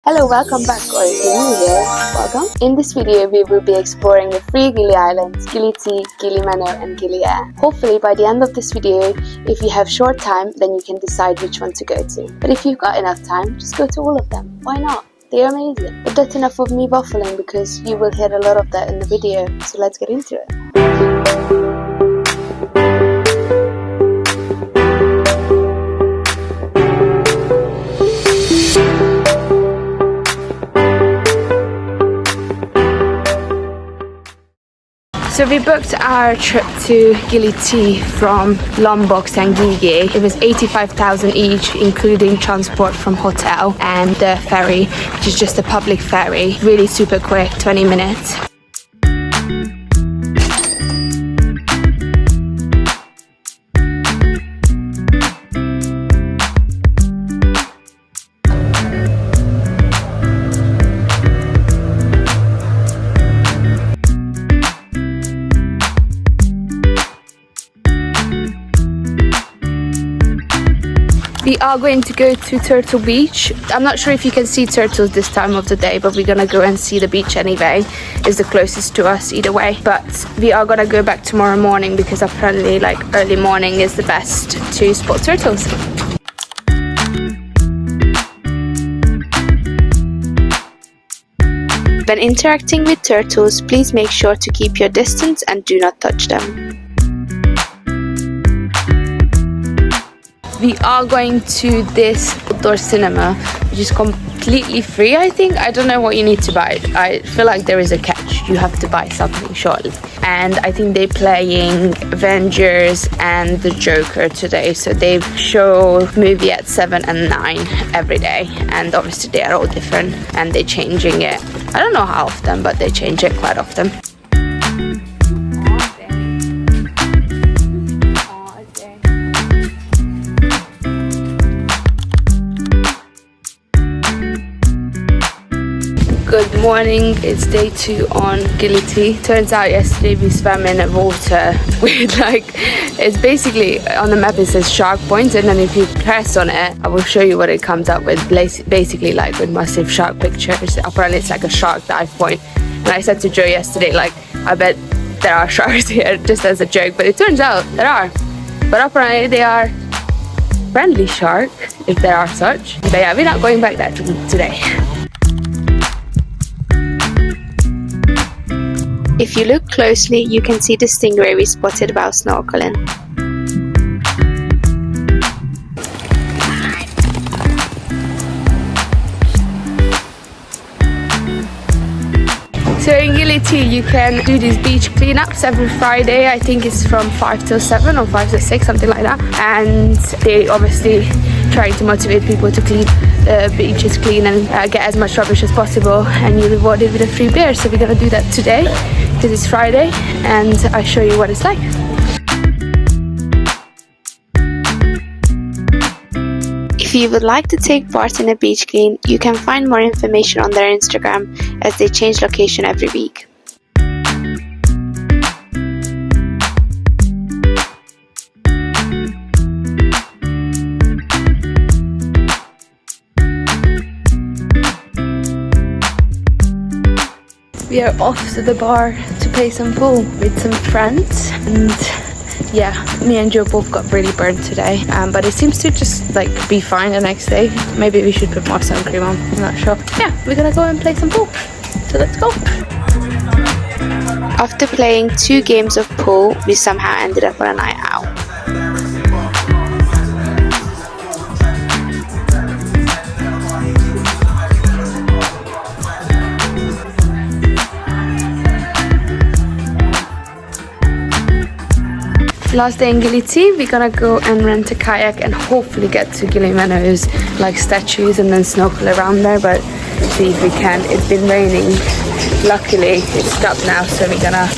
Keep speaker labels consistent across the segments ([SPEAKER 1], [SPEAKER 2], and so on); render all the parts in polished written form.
[SPEAKER 1] Hello, welcome back, or if you're new here, welcome. In this video, we will be exploring the three Gili Islands, Gili T, Gili Meno and Gili Air. Hopefully by the end of this video, if you have short time, then you can decide which one to go to. But if you've got enough time, just go to all of them. Why not? They're amazing. But that's enough of me waffling because you will hear a lot of that in the video, so let's get into it. So we booked our trip to Gili T from Lombok and Gili. It was 85,000 each, including transport from hotel and the ferry, which is just a public ferry. Really super quick, 20 minutes. We are going to go to Turtle Beach. I'm not sure if you can see turtles this time of the day, but we're gonna go and see the beach anyway. It's the closest to us either way. But we are gonna go back tomorrow morning because apparently like early morning is the best to spot turtles. When interacting with turtles, please make sure to keep your distance and do not touch them. We are going to this outdoor cinema, which is completely free, I think. I don't know what you need to buy. I feel like there is a catch. You have to buy something shortly. And I think they're playing Avengers and the Joker today. So they show movie at 7 and 9 every day. And obviously they are all different and they're changing it. I don't know how often, but they change it quite often. Good morning, it's day 2 on Gili T. Turns out yesterday we swam in a water with it's basically, on the map it says shark point, and then if you press on it, I will show you what it comes up with, basically like with massive shark pictures. Apparently it's like a shark dive point. And I said to Joe yesterday, I bet there are sharks here, just as a joke, but it turns out there are. But apparently they are friendly shark, if there are such. But yeah, we're not going back there today. If you look closely, you can see the stingray we spotted while snorkeling. So in Gili T, you can do these beach cleanups every Friday. I think it's from 5 till 7 or 5 till 6, something like that. And they obviously trying to motivate people to keep the beaches clean and get as much rubbish as possible, and you're rewarded with a free beer. So we're gonna do that today because it's Friday, and I'll show you what it's like. If you would like to take part in a beach clean, you can find more information on their Instagram as they change location every week. We are off to the bar to play some pool with some friends, and yeah, me and Joe both got really burnt today, but it seems to just be fine the next day. Maybe we should put more sun cream on, I'm not sure. Yeah, we're gonna go and play some pool, so let's go. After playing 2 games of pool, we somehow ended up on a night out. Last day in Gili T, we're gonna go and rent a kayak and hopefully get to Gili Meno's statues and then snorkel around there, but see if we can. It's been raining. Luckily it's stopped now, so we're gonna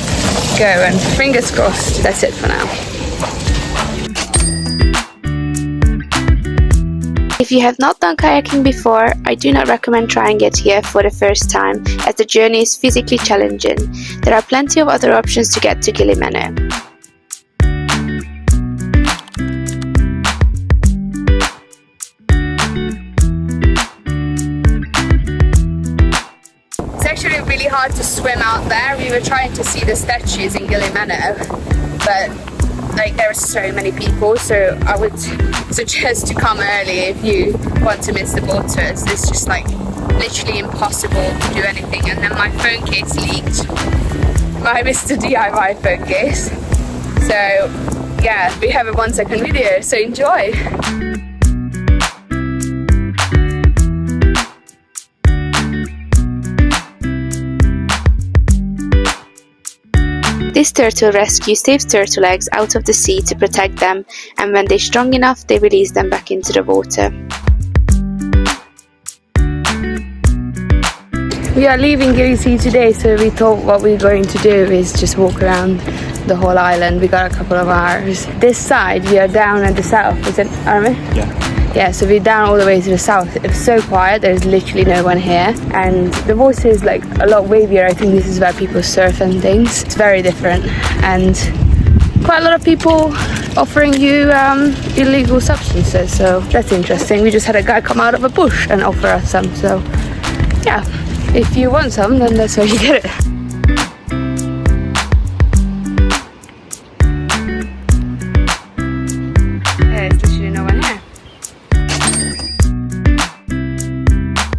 [SPEAKER 1] go and fingers crossed. That's it for now. If you have not done kayaking before, I do not recommend trying it here for the first time, as the journey is physically challenging. There are plenty of other options to get to Gili Meno. actually really hard to swim out there. We were trying to see the statues in Gili Meno, but like there are so many people, so I would suggest to come early if you want to miss the boat tours. It's just like literally impossible to do anything. And then my phone case leaked. I missed a DIY phone case. So yeah, we have a 1-second video, so enjoy.
[SPEAKER 2] This turtle rescue saves turtle eggs out of the sea to protect them, and when they're strong enough, they release them back into the water.
[SPEAKER 1] We are leaving Gili T today, so we thought what we're going to do is just walk around the whole island. We got a couple of hours. This side, we are down at the south, is it, Armin?
[SPEAKER 3] Yeah.
[SPEAKER 1] Yeah, so we're down all the way to the south. It's so quiet, there's literally no one here. And the water is like a lot wavier. I think this is where people surf and things. It's very different. And quite a lot of people offering you illegal substances. So that's interesting. We just had a guy come out of a bush and offer us some. So yeah, if you want some, then that's where you get it.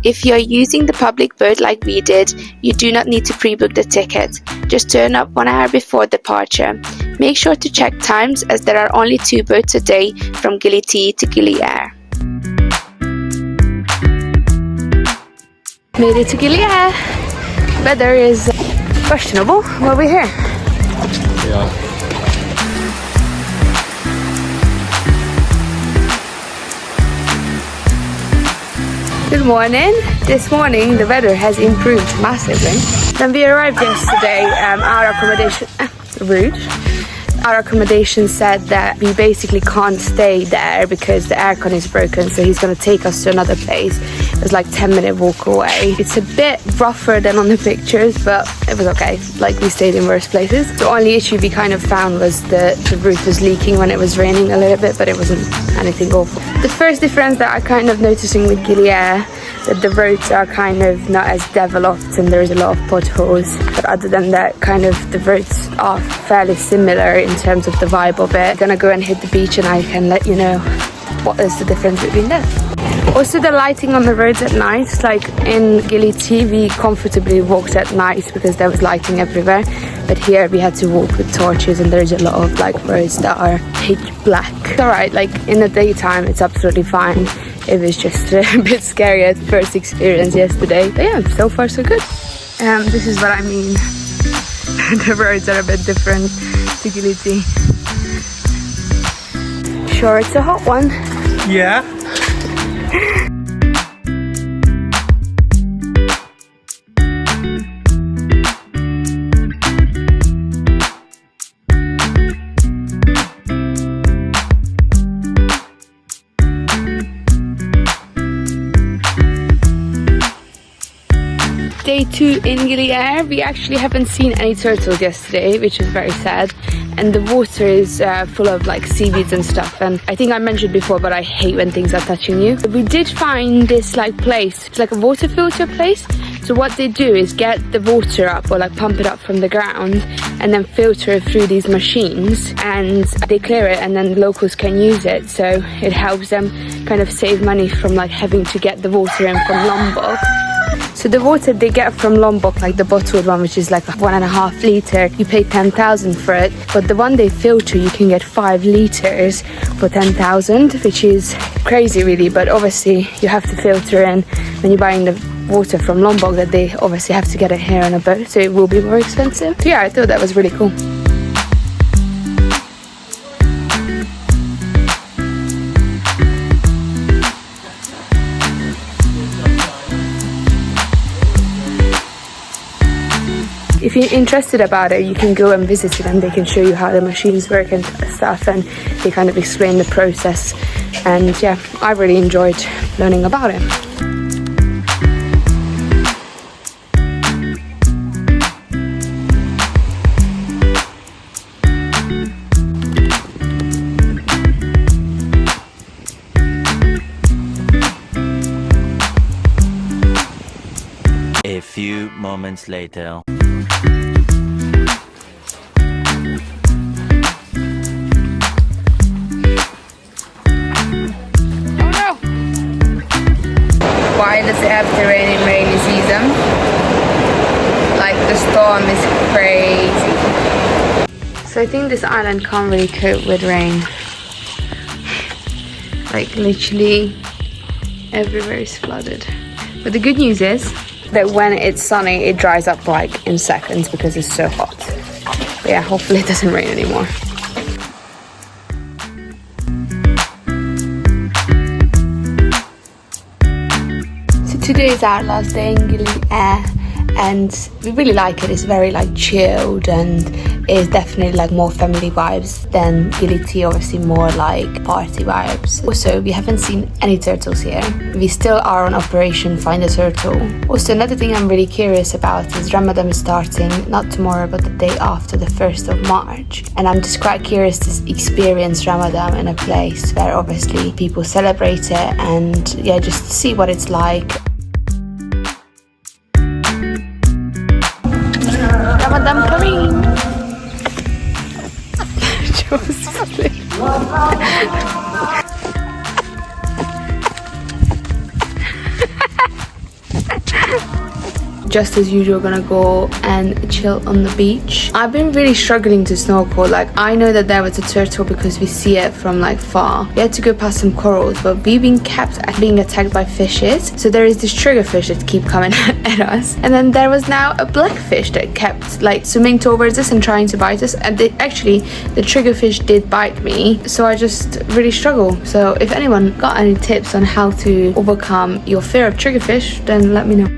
[SPEAKER 2] If you're using the public boat like we did, you do not need to pre-book the ticket. Just turn up 1 hour before departure. Make sure to check times, as there are only 2 boats a day from Gili T to Gili Air.
[SPEAKER 1] Made it to Gili Air. Weather is questionable while we're here.
[SPEAKER 3] Yeah.
[SPEAKER 1] Good morning. This morning the weather has improved massively. When we arrived yesterday, our accommodation said that we basically can't stay there because the aircon is broken, so he's going to take us to another place. It was like 10-minute walk away. It's a bit rougher than on the pictures, but it was okay. Like, we stayed in worse places. The only issue we kind of found was the roof was leaking when it was raining a little bit, but it wasn't anything awful. The first difference that I'm kind of noticing with Gili Air, that the roads are kind of not as developed and there's a lot of potholes, but other than that, kind of the roads are fairly similar in terms of the vibe of it. I'm gonna go and hit the beach and I can let you know what is the difference between them. Also, the lighting on the roads at night, like in Gili T, we comfortably walked at night because there was lighting everywhere, but here we had to walk with torches and there's a lot of like roads that are pitch black. Alright, like in the daytime it's absolutely fine. It was just a bit scary at first experience yesterday, but yeah, so far so good. This is what I mean. The roads are a bit different to Gili T. Sure, it's a hot one.
[SPEAKER 3] Yeah.
[SPEAKER 1] Day 2 in Gili Air. We actually haven't seen any turtles yesterday, which is very sad, and the water is full of like seaweeds and stuff, and I think I mentioned before, but I hate when things are touching you. We did find this like place. It's like a water filter place. So what they do is get the water up, or like pump it up from the ground, and then filter it through these machines, and they clear it, and then locals can use it. So it helps them kind of save money from like having to get the water in from Lombok. So the water they get from Lombok, like the bottled one, which is like 1.5 litre, you pay 10,000 for it. But the one they filter, you can get 5 litres for 10,000, which is crazy really. But obviously you have to filter in when you're buying the water from Lombok, that they obviously have to get it here on a boat, so it will be more expensive. So yeah, I thought that was really cool. If you're interested about it, you can go and visit it and they can show you how the machines work and stuff, and they kind of explain the process. And yeah, I really enjoyed learning about it.
[SPEAKER 4] A few moments later.
[SPEAKER 1] Why does it have to rain in rainy season? Like the storm is crazy. So I think this island can't really cope with rain. Like literally everywhere is flooded. But the good news is that when it's sunny it dries up like in seconds because it's so hot. But yeah, hopefully it doesn't rain anymore. Today is our last day in Gili Air and we really like it. It's very like chilled and it's definitely like more family vibes than Gili T, obviously more like party vibes. Also, we haven't seen any turtles here. We still are on Operation Find a Turtle. Also, another thing I'm really curious about is Ramadan is starting not tomorrow but the day after, the 1st of March. And I'm just quite curious to experience Ramadan in a place where obviously people celebrate it and yeah, just see what it's like. Ramadan coming! Just as usual, gonna go and chill on the beach. I've been really struggling to snorkel. Like, I know that there was a turtle because we see it from like far. We had to go past some corals, but we've been kept being attacked by fishes. So there is this triggerfish that keep coming at us, and then there was now a blackfish that kept like swimming towards us and trying to bite us. And actually the triggerfish did bite me, so I just really struggle. So if anyone got any tips on how to overcome your fear of triggerfish, then let me know.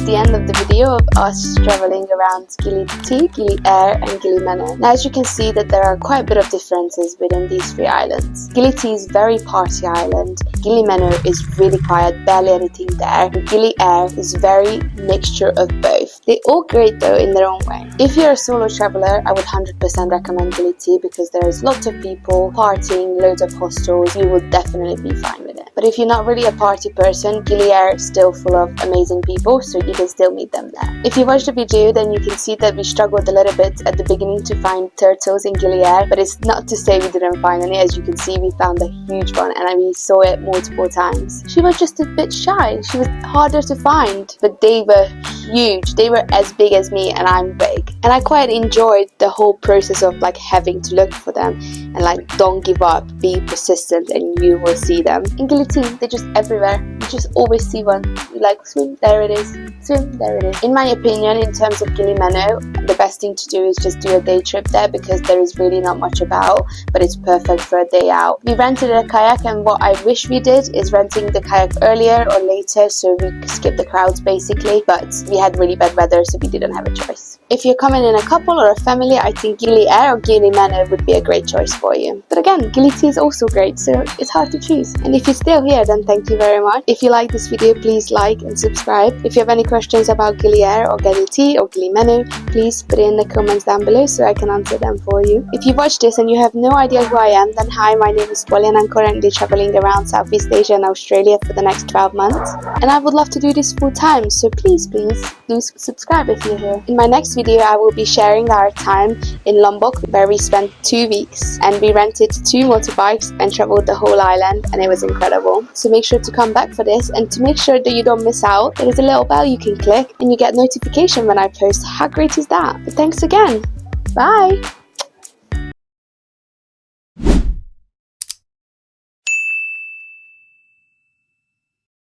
[SPEAKER 1] The end of the video of us traveling around Gili T, Gili Air and Gili Meno. Now as you can see that there are quite a bit of differences within these three islands. Gili T is very party island, Gili Meno is really quiet, barely anything there, and Gili Air is very mixture of both. They're all great though in their own way. If you're a solo traveler, I would 100% recommend Gili T because there is lots of people partying, loads of hostels, you will definitely be fine with it. But if you're not really a party person, Gili Air is still full of amazing people, so you can still meet them there. If you watch the video, then you can see that we struggled a little bit at the beginning to find turtles in Gili Air, but it's not to say we didn't find any. As you can see, we found a huge one and we saw it multiple times. She was just a bit shy. She was harder to find, but they were huge. They were as big as me and I'm big. And I quite enjoyed the whole process of like having to look for them and like don't give up, be persistent and you will see them. In Gili T, they're just everywhere. You just always see one. You like swim, there it is. Swim, there it is. In my opinion, in terms of Gili Meno, the best thing to do is just do a day trip there because there is really not much about, but it's perfect for a day out. We rented a kayak and what I wish we did is renting the kayak earlier or later so we could skip the crowds basically, but we had really bad weather so we didn't have a choice. If you're coming in a couple or a family, I think Gili Air or Gili Meno would be a great choice for you. But again, Gili T is also great, so it's hard to choose. And if you're still here, then thank you very much. If you like this video, please like and subscribe. If you have any questions about Gili Air or Gili T or Gili Meno, please put it in the comments down below so I can answer them for you. If you watch this and you have no idea who I am, then hi, my name is Polly and I'm currently traveling around Southeast Asia and Australia for the next 12 months. And I would love to do this full time, so please do subscribe if you're here. In my next video, I will be sharing our time in Lombok where we spent 2 weeks and we rented 2 motorbikes and traveled the whole island and it was incredible. So make sure to come back for this, and to make sure that you don't miss out, there is a little bell you can click and you get notification when I post. How great is that? But thanks again. Bye!